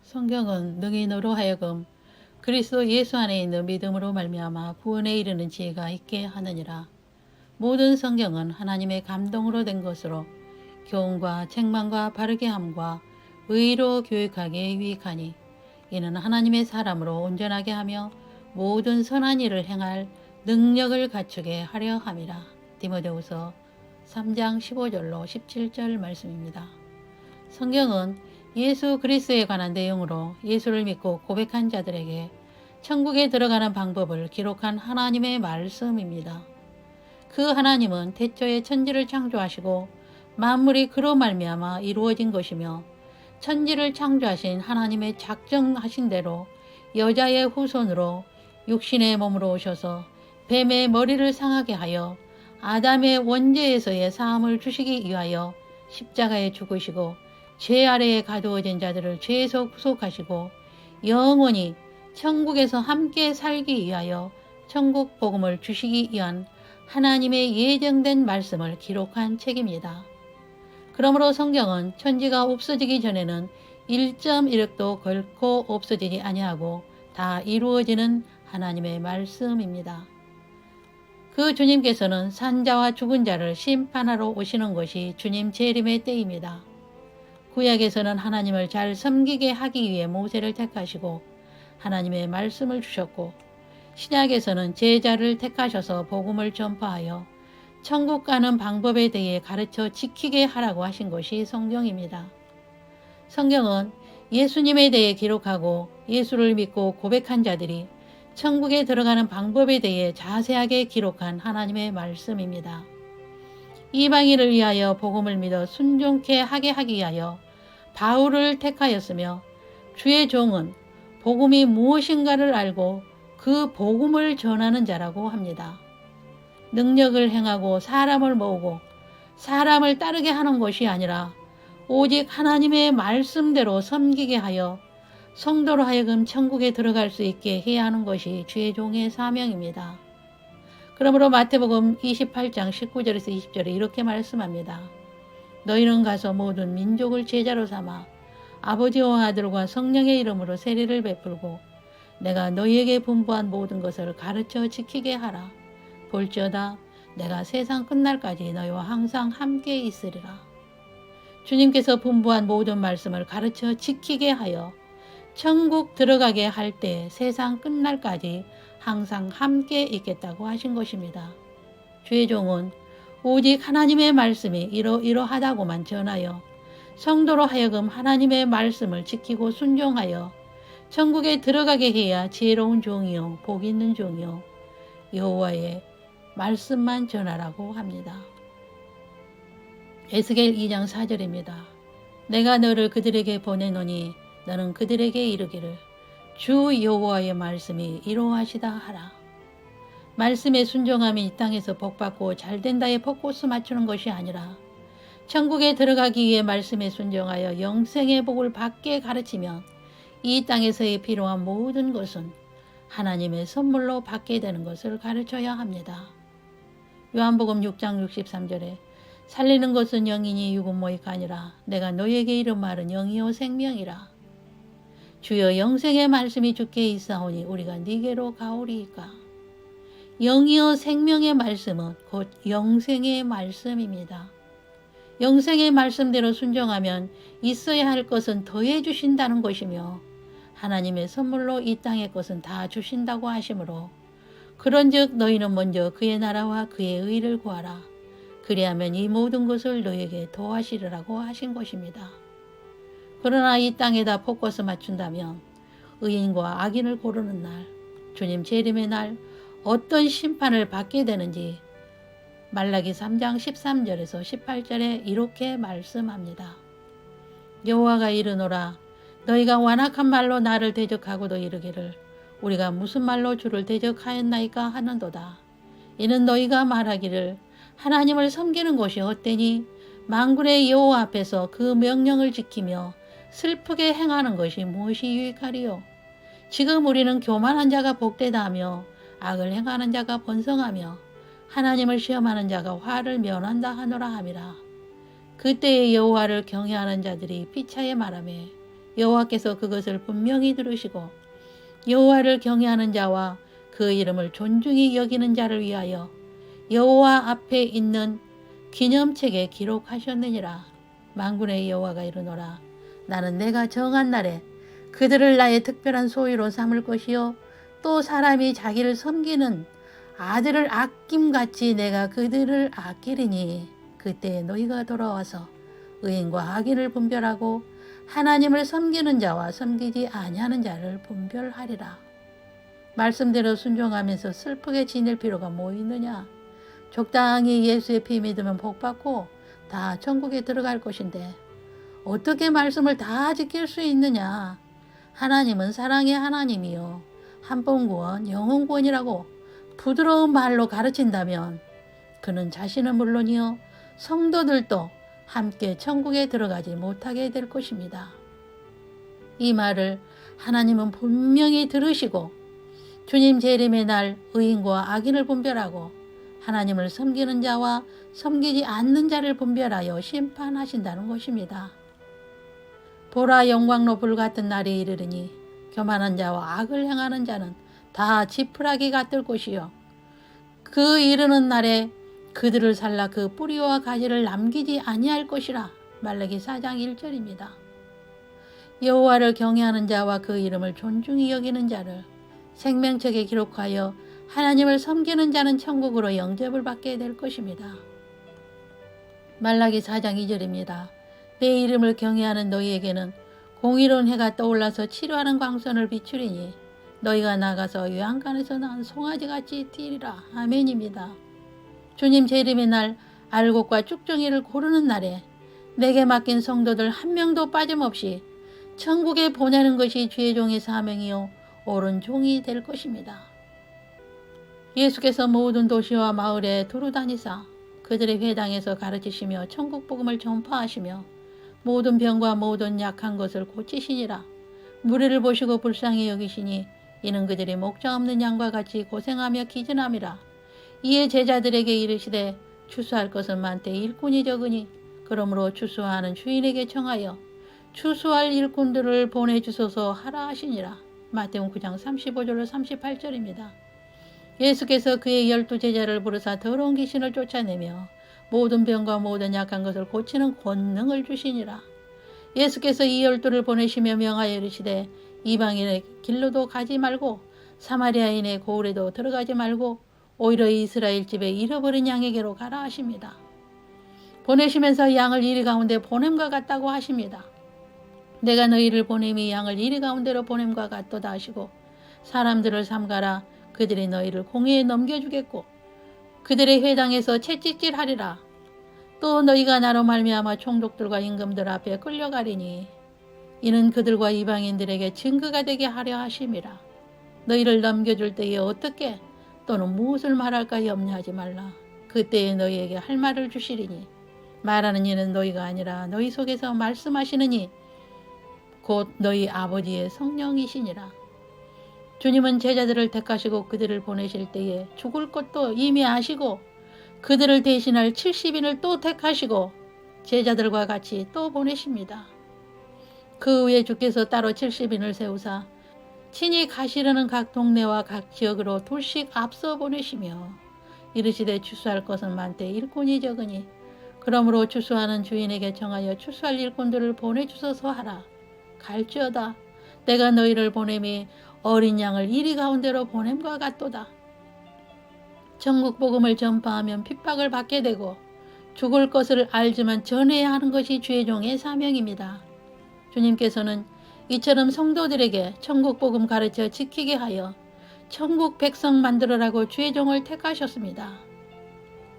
성경은 능히 너로 하여금 그리스도 예수 안에 있는 믿음으로 말미암아 구원에 이르는 지혜가 있게 하느니라. 모든 성경은 하나님의 감동으로 된 것으로 교훈과 책망과 바르게 함과 의로 교육하기에 유익하니 이는 하나님의 사람으로 온전하게 하며 모든 선한 일을 행할 능력을 갖추게 하려 함이라. 디모데후서 3장 15절로 17절 말씀입니다. 성경은 예수 그리스도에 관한 내용으로 예수를 믿고 고백한 자들에게 천국에 들어가는 방법을 기록한 하나님의 말씀입니다. 그 하나님은 태초에 천지를 창조하시고 만물이 그로 말미암아 이루어진 것이며 천지를 창조하신 하나님의 작정하신 대로 여자의 후손으로 육신의 몸으로 오셔서 뱀의 머리를 상하게 하여 아담의 원죄에서의 사함을 주시기 위하여 십자가에 죽으시고 죄 아래에 가두어진 자들을 죄에서 구속하시고 영원히 천국에서 함께 살기 위하여 천국 복음을 주시기 위한 하나님의 예정된 말씀을 기록한 책입니다. 그러므로 성경은 천지가 없어지기 전에는 1.1획도 결코 없어지지 아니하고 다 이루어지는 하나님의 말씀입니다. 그 주님께서는 산자와 죽은 자를 심판하러 오시는 것이 주님 재림의 때입니다. 구약에서는 하나님을 잘 섬기게 하기 위해 모세를 택하시고 하나님의 말씀을 주셨고, 신약에서는 제자를 택하셔서 복음을 전파하여 천국 가는 방법에 대해 가르쳐 지키게 하라고 하신 것이 성경입니다. 성경은 예수님에 대해 기록하고 예수를 믿고 고백한 자들이 천국에 들어가는 방법에 대해 자세하게 기록한 하나님의 말씀입니다. 이방인을 위하여 복음을 믿어 순종케 하게 하기 위하여 바울을 택하였으며, 주의 종은 복음이 무엇인가를 알고 그 복음을 전하는 자라고 합니다. 능력을 행하고 사람을 모으고 사람을 따르게 하는 것이 아니라 오직 하나님의 말씀대로 섬기게 하여 성도로 하여금 천국에 들어갈 수 있게 해야 하는 것이 주의 종의 사명입니다. 그러므로 마태복음 28장 19절에서 20절에 이렇게 말씀합니다. 너희는 가서 모든 민족을 제자로 삼아 아버지와 아들과 성령의 이름으로 세례를 베풀고 내가 너희에게 분부한 모든 것을 가르쳐 지키게 하라. 볼지어다 내가 세상 끝날까지 너희와 항상 함께 있으리라. 주님께서 분부한 모든 말씀을 가르쳐 지키게 하여 천국 들어가게 할 때 세상 끝날까지 항상 함께 있겠다고 하신 것입니다. 주의 종은 오직 하나님의 말씀이 이러이러하다고만 전하여 성도로 하여금 하나님의 말씀을 지키고 순종하여 천국에 들어가게 해야 지혜로운 종이요 복 있는 종이요 여호와의 말씀만 전하라고 합니다. 에스겔 2장 4절입니다. 내가 너를 그들에게 보내노니 너는 그들에게 이르기를 주 여호와의 말씀이 이러하시다 하라. 말씀에 순종함이 이 땅에서 복받고 잘된다에 벚꽃을 맞추는 것이 아니라 천국에 들어가기 위해 말씀에 순종하여 영생의 복을 받게 가르치면 이 땅에서의 필요한 모든 것은 하나님의 선물로 받게 되는 것을 가르쳐야 합니다. 요한복음 6장 63절에 살리는 것은 영이니 육은 모이가 아니라 내가 너희에게 이른 말은 영이요 생명이라. 주여 영생의 말씀이 주께 있사오니 우리가 네게로 가오리이까. 영이요 생명의 말씀은 곧 영생의 말씀입니다. 영생의 말씀대로 순종하면 있어야 할 것은 더해 주신다는 것이며 하나님의 선물로 이 땅의 것은 다 주신다고 하시므로 그런즉 너희는 먼저 그의 나라와 그의 의를 구하라. 그리하면 이 모든 것을 너희에게 더하시리라고 하신 것입니다. 그러나 이 땅에다 벚꽃을 맞춘다면 의인과 악인을 고르는 날, 주님 재림의 날 어떤 심판을 받게 되는지 말라기 3장 13절에서 18절에 이렇게 말씀합니다. 여호와가 이르노라 너희가 완악한 말로 나를 대적하고도 이르기를 우리가 무슨 말로 주를 대적하였나이까 하는도다. 이는 너희가 말하기를 하나님을 섬기는 것이 헛되니 만군의 여호와 앞에서 그 명령을 지키며 슬프게 행하는 것이 무엇이 유익하리요. 지금 우리는 교만한 자가 복되다 하며 악을 행하는 자가 번성하며 하나님을 시험하는 자가 화를 면한다 하노라 함이라. 그때의 여호와를 경외하는 자들이 피차에 말하며 여호와께서 그것을 분명히 들으시고 여호와를 경외하는 자와 그 이름을 존중히 여기는 자를 위하여 여호와 앞에 있는 기념책에 기록하셨느니라. 만군의 여호와가 이르노라. 나는 내가 정한 날에 그들을 나의 특별한 소유로 삼을 것이요 또 사람이 자기를 섬기는 아들을 아낌같이 내가 그들을 아끼리니 그때 너희가 돌아와서 의인과 악인을 분별하고 하나님을 섬기는 자와 섬기지 아니하는 자를 분별하리라. 말씀대로 순종하면서 슬프게 지낼 필요가 뭐 있느냐. 적당히 예수의 피 믿으면 복받고 다 천국에 들어갈 것인데 어떻게 말씀을 다 지킬 수 있느냐. 하나님은 사랑의 하나님이요 한 번 구원 영원 구원이라고 부드러운 말로 가르친다면 그는 자신은 물론이요 성도들도 함께 천국에 들어가지 못하게 될 것입니다. 이 말을 하나님은 분명히 들으시고 주님 재림의 날 의인과 악인을 분별하고 하나님을 섬기는 자와 섬기지 않는 자를 분별하여 심판하신다는 것입니다. 보라 영광로 불같은 날이 이르르니 교만한 자와 악을 행하는 자는 다 지푸라기가 뜰 것이요 그 이르는 날에 그들을 살라 그 뿌리와 가지를 남기지 아니할 것이라. 말라기 4장 1절입니다. 여호와를 경외하는 자와 그 이름을 존중히 여기는 자를 생명책에 기록하여 하나님을 섬기는 자는 천국으로 영접을 받게 될 것입니다. 말라기 4장 2절입니다. 내 이름을 경외하는 너희에게는 공의로운 해가 떠올라서 치료하는 광선을 비추리니 너희가 나가서 요한간에서 난 송아지같이 뛰리라. 아멘입니다. 주님 재림의 날 알곡과 쭉정이를 고르는 날에 내게 맡긴 성도들 한 명도 빠짐없이 천국에 보내는 것이 주의 종의 사명이요 옳은 종이 될 것입니다. 예수께서 모든 도시와 마을에 두루 다니사 그들의 회당에서 가르치시며 천국 복음을 전파하시며 모든 병과 모든 약한 것을 고치시니라. 무리를 보시고 불쌍히 여기시니 이는 그들이 목자 없는 양과 같이 고생하며 기진함이라. 이에 제자들에게 이르시되 추수할 것은 많되 일꾼이 적으니 그러므로 추수하는 주인에게 청하여 추수할 일꾼들을 보내주소서 하라 하시니라. 마태복음 9장 35절로 38절입니다. 예수께서 그의 12 제자를 부르사 더러운 귀신을 쫓아내며 모든 병과 모든 약한 것을 고치는 권능을 주시니라. 예수께서 이 12를 보내시며 명하여 이르시되 이방인의 길로도 가지 말고 사마리아인의 고을에도 들어가지 말고 오히려 이스라엘 집에 잃어버린 양에게로 가라 하십니다. 보내시면서 양을 이리 가운데 보냄과 같다고 하십니다. 내가 너희를 보냄이 양을 이리 가운데로 보냄과 같도다 하시고 사람들을 삼가라. 그들이 너희를 공회에 넘겨주겠고 그들의 회당에서 채찍질하리라. 또 너희가 나로 말미암아 총독들과 임금들 앞에 끌려가리니 이는 그들과 이방인들에게 증거가 되게 하려 하심이라. 너희를 넘겨줄 때에 어떻게 또는 무엇을 말할까 염려하지 말라. 그때에 너희에게 할 말을 주시리니 말하는 이는 너희가 아니라 너희 속에서 말씀하시느니 곧 너희 아버지의 성령이시니라. 주님은 제자들을 택하시고 그들을 보내실 때에 죽을 것도 이미 아시고 그들을 대신할 70인을 또 택하시고 제자들과 같이 또 보내십니다. 그 후에 주께서 따로 70인을 세우사 친히 가시려는 각 동네와 각 지역으로 둘씩 앞서 보내시며 이르시되 추수할 것은 많되 일꾼이 적으니 그러므로 추수하는 주인에게 정하여 추수할 일꾼들을 보내주소서 하라. 갈지어다. 내가 너희를 보냄이 어린 양을 이리 가운데로 보냄과 같도다. 천국 복음을 전파하면 핍박을 받게 되고 죽을 것을 알지만 전해야 하는 것이 주의 종의 사명입니다. 주님께서는 이처럼 성도들에게 천국 복음 가르쳐 지키게 하여 천국 백성 만들어라고 주의 종을 택하셨습니다.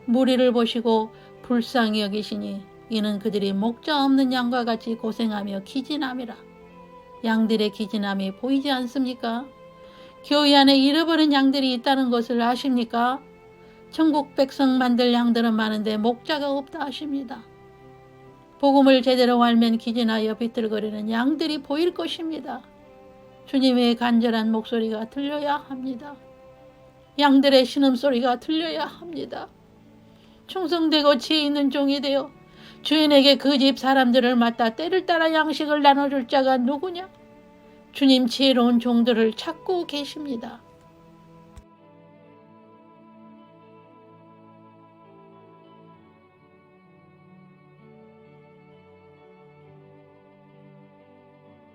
무리를 보시고 불쌍히 여기시니 이는 그들이 목자 없는 양과 같이 고생하며 기진함이라. 양들의 기진함이 보이지 않습니까? 교회 안에 잃어버린 양들이 있다는 것을 아십니까? 천국 백성 만들 양들은 많은데 목자가 없다 하십니다. 복음을 제대로 알면 기진하여 비틀거리는 양들이 보일 것입니다. 주님의 간절한 목소리가 들려야 합니다. 양들의 신음소리가 들려야 합니다. 충성되고 지혜 있는 종이 되어 주인에게 그 집 사람들을 맡아 때를 따라 양식을 나눠줄 자가 누구냐? 주님 지혜로운 종들을 찾고 계십니다.